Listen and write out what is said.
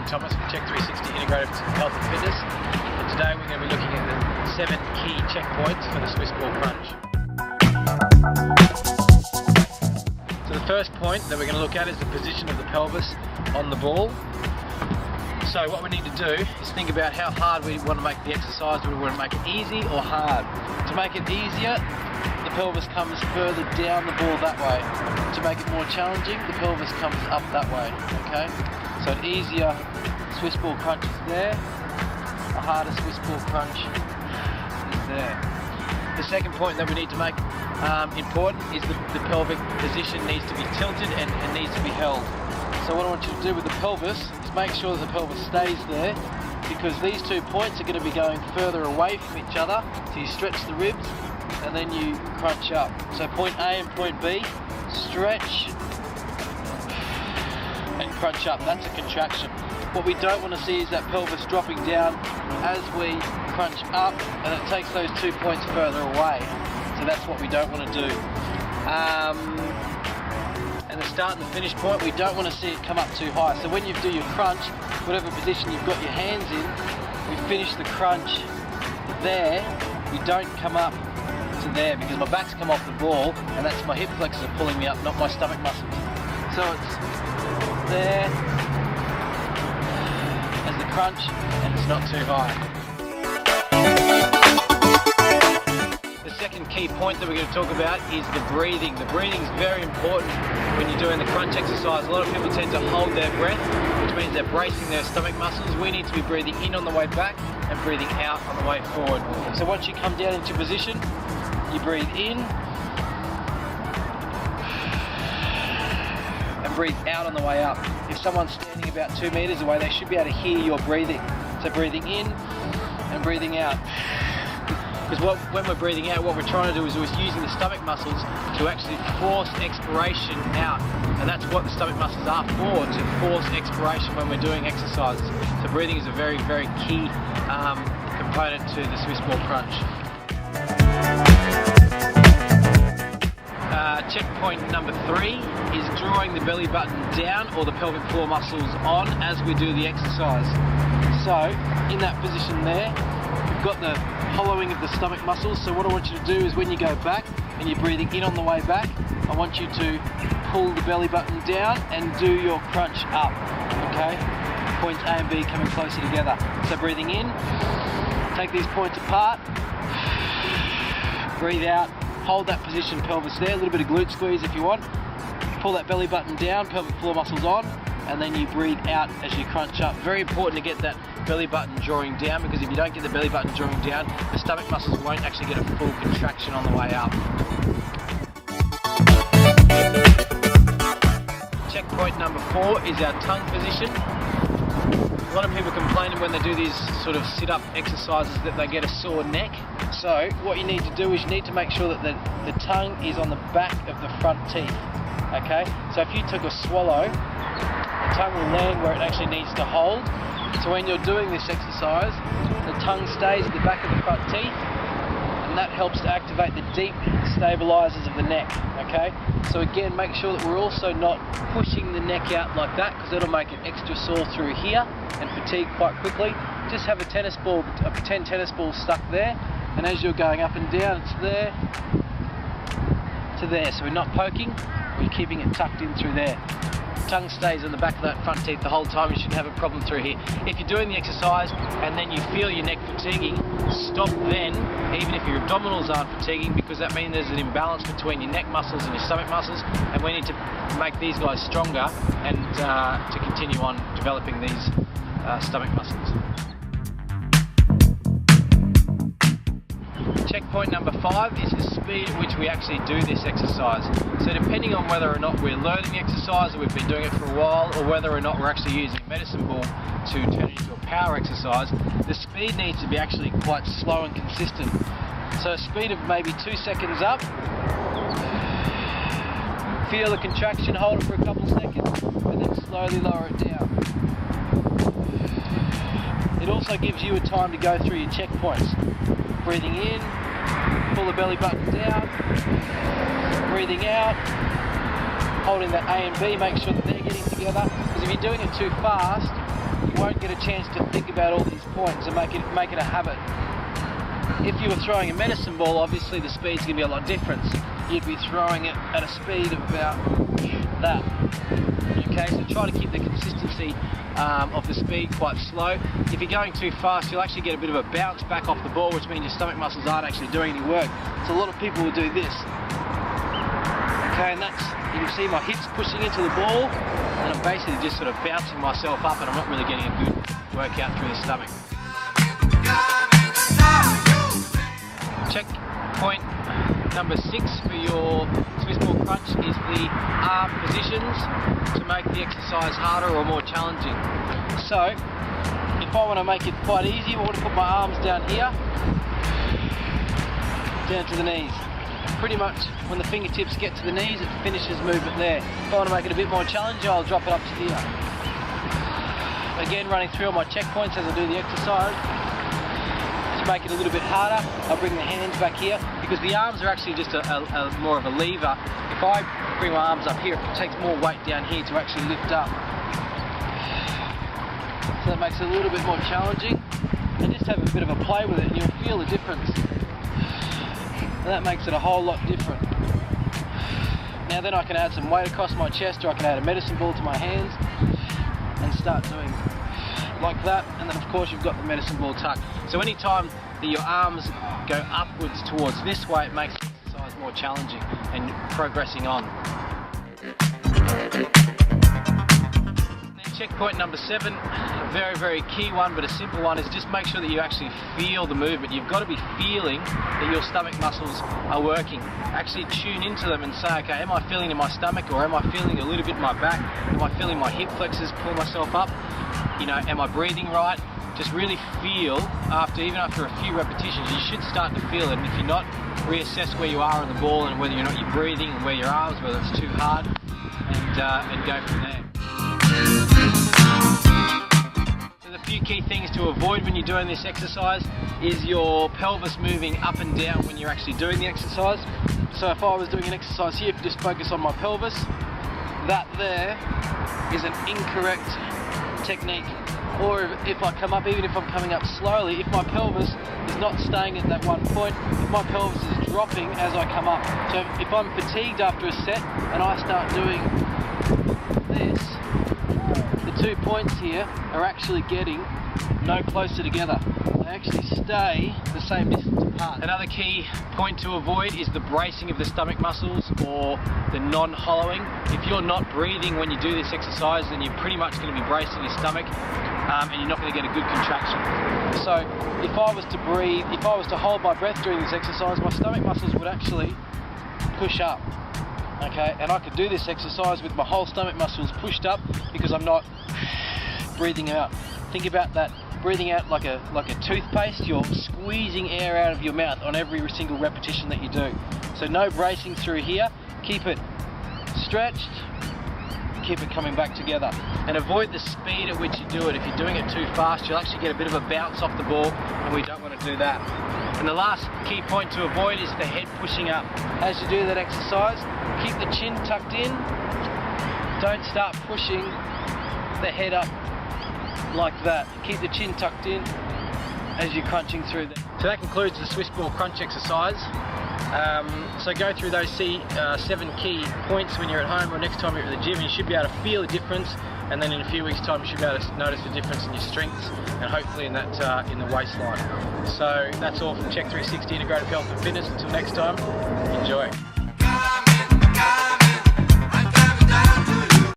Thomas from Check 360 Integrated Health and Fitness, and today we're going to be looking at the 7 key checkpoints for the Swissball crunch. So the first point that we're going to look at is the position of the pelvis on the ball. So what we need to do is think about how hard we want to make the exercise. Do we want to make it easy or hard? To make it easier, the pelvis comes further down the ball that way. To make it more challenging, the pelvis comes up that way, okay? So an easier Swissball crunch is there, a harder Swissball crunch is there. The second point that we need to make important is the pelvic position needs to be tilted and needs to be held. So what I want you to do with the pelvis is make sure that the pelvis stays there, because these 2 points are going to be going further away from each other. So you stretch the ribs and then you crunch up. So point A and point B, stretch and crunch up. That's a contraction. What we don't want to see is that pelvis dropping down as we crunch up, and it takes those 2 points further away. So that's what we don't want to do. And the start and the finish point, we don't want to see it come up too high. So when you do your crunch, whatever position you've got your hands in, we finish the crunch there. We don't come up to there, because my back's come off the ball, and that's my hip flexors are pulling me up, not my stomach muscles. So it's there as the crunch, and it's not too high. The second key point that we're going to talk about is the breathing. The breathing is very important when you're doing the crunch exercise. A lot of people tend to hold their breath, which means they're bracing their stomach muscles. We need to be breathing in on the way back and breathing out on the way forward. So once you come down into position, you breathe in and breathe out on the way up. If someone's standing about 2 meters away, they should be able to hear your breathing. So breathing in and breathing out. Because when we're breathing out, what we're trying to do is we're using the stomach muscles to actually force expiration out. And that's what the stomach muscles are for, to force expiration when we're doing exercises. So breathing is a very, very key component to the Swissball crunch. Checkpoint number 3 is drawing the belly button down or the pelvic floor muscles on as we do the exercise. So in that position there, you've got the hollowing of the stomach muscles. So what I want you to do is when you go back and you're breathing in on the way back, I want you to pull the belly button down and do your crunch up, okay? Points A and B coming closer together. So breathing in, take these points apart, breathe out, hold that position, pelvis there, a little bit of glute squeeze if you want. Pull that belly button down, pelvic floor muscles on, and then you breathe out as you crunch up. Very important to get that belly button drawing down, because if you don't get the belly button drawing down, the stomach muscles won't actually get a full contraction on the way up. Checkpoint number 4 is our tongue position. A lot of people complaining when they do these sort of sit-up exercises that they get a sore neck. So what you need to do is you need to make sure that the tongue is on the back of the front teeth. Okay? So if you took a swallow, the tongue will land where it actually needs to hold. So when you're doing this exercise, the tongue stays at the back of the front teeth, and that helps to activate the deep stabilizers of the neck, okay? So again, make sure that we're also not pushing the neck out like that, because it'll make it extra sore through here and fatigue quite quickly. Just have a pretend tennis ball stuck there, and as you're going up and down, it's there to there. So we're not poking, we're keeping it tucked in through there. Tongue stays on the back of that front teeth the whole time. You shouldn't have a problem through here. If you're doing the exercise and then you feel your neck fatiguing, stop then, even if your abdominals aren't fatiguing, because that means there's an imbalance between your neck muscles and your stomach muscles, and we need to make these guys stronger and to continue on developing these stomach muscles. Checkpoint number 5 is the speed at which we actually do this exercise. So depending on whether or not we're learning the exercise, or we've been doing it for a while, or whether or not we're actually using a medicine ball to turn it into a power exercise, the speed needs to be actually quite slow and consistent. So a speed of maybe 2 seconds up, feel the contraction, hold it for a couple seconds, and then slowly lower it down. It also gives you a time to go through your checkpoints. Breathing in, pull the belly button down, breathing out, holding that A and B, make sure that they're getting together, because if you're doing it too fast, you're won't get a chance to think about all these points and make it a habit. If you were throwing a medicine ball, obviously the speed's going to be a lot different. You'd be throwing it at a speed of about that. Okay, so try to keep the consistency of the speed quite slow. If you're going too fast, you'll actually get a bit of a bounce back off the ball, which means your stomach muscles aren't actually doing any work. So a lot of people will do this. Okay, and that's, you can see my hips pushing into the ball, and I'm basically just sort of bouncing myself up, and I'm not really getting a good workout through the stomach. Checkpoint number 6 for your Swissball crunch is the arm positions to make the exercise harder or more challenging. So, if I want to make it quite easy, I want to put my arms down here, down to the knees. Pretty much when the fingertips get to the knees, it finishes movement there. If I want to make it a bit more challenging, I'll drop it up to here. Again, running through all my checkpoints as I do the exercise. To make it a little bit harder, I'll bring the hands back here, because the arms are actually just a more of a lever. If I bring my arms up here, it takes more weight down here to actually lift up. So that makes it a little bit more challenging. And just have a bit of a play with it and you'll feel the difference. And that makes it a whole lot different. Now then I can add some weight across my chest, or I can add a medicine ball to my hands and start doing like that, and then of course you've got the medicine ball tuck. So anytime that your arms go upwards towards this way, it makes the exercise more challenging and progressing on. Then checkpoint number 7, a very, very key one, but a simple one, is just make sure that you actually feel the movement. You've got to be feeling that your stomach muscles are working. Actually tune into them and say, okay, am I feeling in my stomach, or am I feeling a little bit in my back? Am I feeling my hip flexors pull myself up? You know, am I breathing right? Just really feel, even after a few repetitions, you should start to feel it. And if you're not, reassess where you are on the ball and whether or not you're breathing, and where your arms, whether it's too hard, and go from there. So the few key things to avoid when you're doing this exercise is your pelvis moving up and down when you're actually doing the exercise. So if I was doing an exercise here, just focus on my pelvis, that there is an incorrect technique. Or if I come up, even if I'm coming up slowly, if my pelvis is not staying at that one point, if my pelvis is dropping as I come up. So if I'm fatigued after a set and I start doing this, the 2 points here are actually getting no closer together. They actually stay the same distance apart. Another key point to avoid is the bracing of the stomach muscles, or the non-hollowing. If you're not breathing when you do this exercise, then you're pretty much going to be bracing your stomach, and you're not going to get a good contraction. So if I was to breathe, if I was to hold my breath during this exercise, my stomach muscles would actually push up. Okay, and I could do this exercise with my whole stomach muscles pushed up, because I'm not breathing out. Think about that. Breathing out like a toothpaste, you're squeezing air out of your mouth on every single repetition that you do. So no bracing through here, keep it stretched, keep it coming back together. And avoid the speed at which you do it. If you're doing it too fast, you'll actually get a bit of a bounce off the ball, and we don't want to do that. And the last key point to avoid is the head pushing up. As you do that exercise, keep the chin tucked in, don't start pushing the head up like that. Keep the chin tucked in as you're crunching through that. So that concludes the Swissball crunch exercise. So go through those 7 key points when you're at home, or next time you're at the gym, and you should be able to feel the difference, and then in a few weeks time you should be able to notice the difference in your strengths, and hopefully in that in the waistline. So that's all from Check 360 Integrative Health and Fitness. Until next time, enjoy.